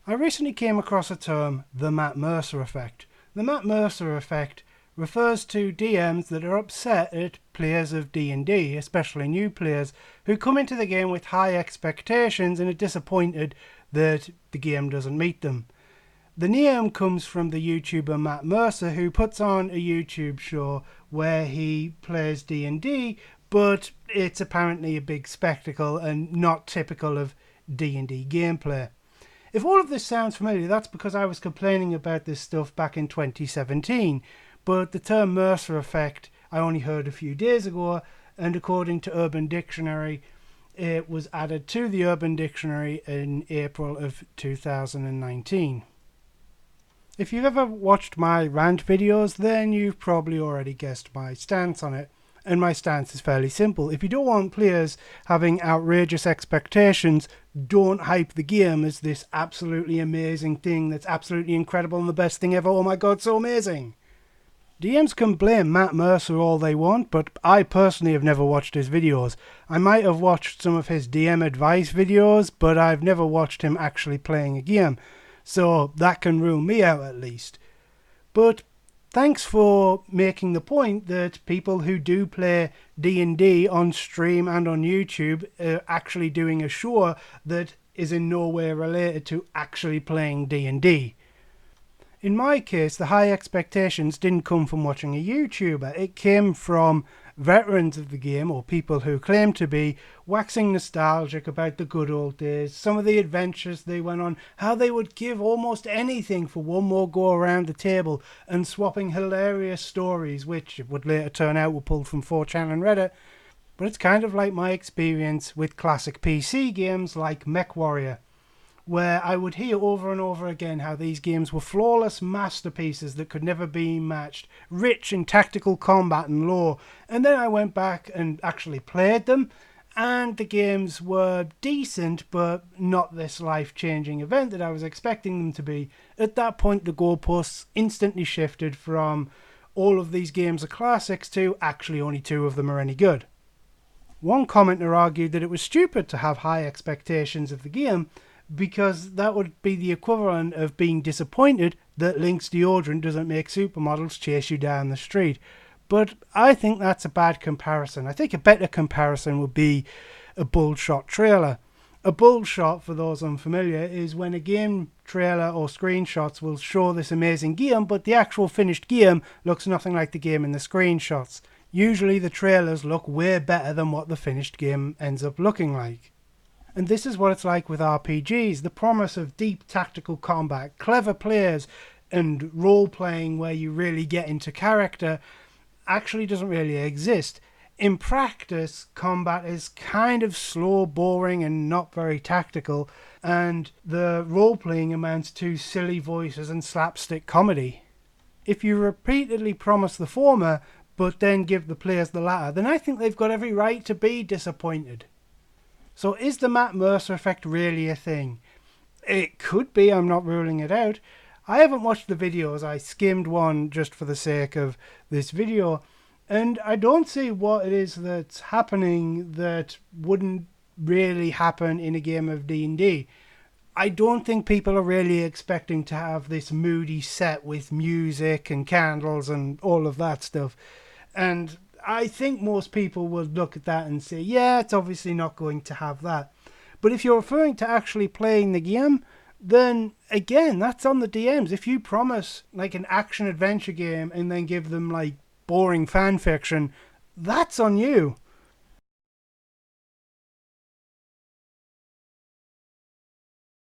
I recently came across a term, the Matt Mercer effect. The Matt Mercer effect refers to DMs that are upset at players of D&D, especially new players, who come into the game with high expectations and are disappointed that the game doesn't meet them. The name comes from the YouTuber Matt Mercer, who puts on a YouTube show where he plays D&D, but it's apparently a big spectacle and not typical of D&D gameplay. If all of this sounds familiar, that's because I was complaining about this stuff back in 2017. But the term Mercer effect I only heard a few days ago, and according to Urban Dictionary, it was added to the Urban Dictionary in April of 2019. If you've ever watched my rant videos, then you've probably already guessed my stance on it. And my stance is fairly simple. If you don't want players having outrageous expectations, don't hype the game as this absolutely amazing thing that's absolutely incredible and the best thing ever. Oh my god, so amazing. DMs can blame Matt Mercer all they want, but I personally have never watched his videos. I might have watched some of his DM advice videos, but I've never watched him actually playing a game. So that can rule me out at least. But thanks for making the point that people who do play D&D on stream and on YouTube are actually doing a show that is in no way related to actually playing D&D. In my case, the high expectations didn't come from watching a YouTuber. It came from veterans of the game, or people who claim to be, waxing nostalgic about the good old days, some of the adventures they went on, how they would give almost anything for one more go around the table, and swapping hilarious stories, which would later turn out were pulled from 4chan and Reddit. But it's kind of like my experience with classic PC games like MechWarrior, where I would hear over and over again how these games were flawless masterpieces that could never be matched, rich in tactical combat and lore. And then I went back and actually played them, and the games were decent, but not this life-changing event that I was expecting them to be. At that point, the goalposts instantly shifted from all of these games are classics to actually only two of them are any good. One commenter argued that it was stupid to have high expectations of the game, because that would be the equivalent of being disappointed that Link's deodorant doesn't make supermodels chase you down the street. But I think that's a bad comparison. I think a better comparison would be a bullshot trailer. A bullshot, for those unfamiliar, is when a game trailer or screenshots will show this amazing game, but the actual finished game looks nothing like the game in the screenshots. Usually the trailers look way better than what the finished game ends up looking like. And this is what it's like with RPGs. The promise of deep tactical combat, clever players, and role-playing where you really get into character actually doesn't really exist. In practice, combat is kind of slow, boring, and not very tactical, and the role-playing amounts to silly voices and slapstick comedy. If you repeatedly promise the former, but then give the players the latter, then I think they've got every right to be disappointed. So is the Matt Mercer effect really a thing? It could be, I'm not ruling it out. I haven't watched the videos, I skimmed one just for the sake of this video, and I don't see what it is that's happening that wouldn't really happen in a game of D&D. I don't think people are really expecting to have this moody set with music and candles and all of that stuff. And I think most people would look at that and say, yeah, it's obviously not going to have that. But if you're referring to actually playing the game, then again, that's on the DMs. If you promise like an action adventure game and then give them like boring fan fiction, that's on you.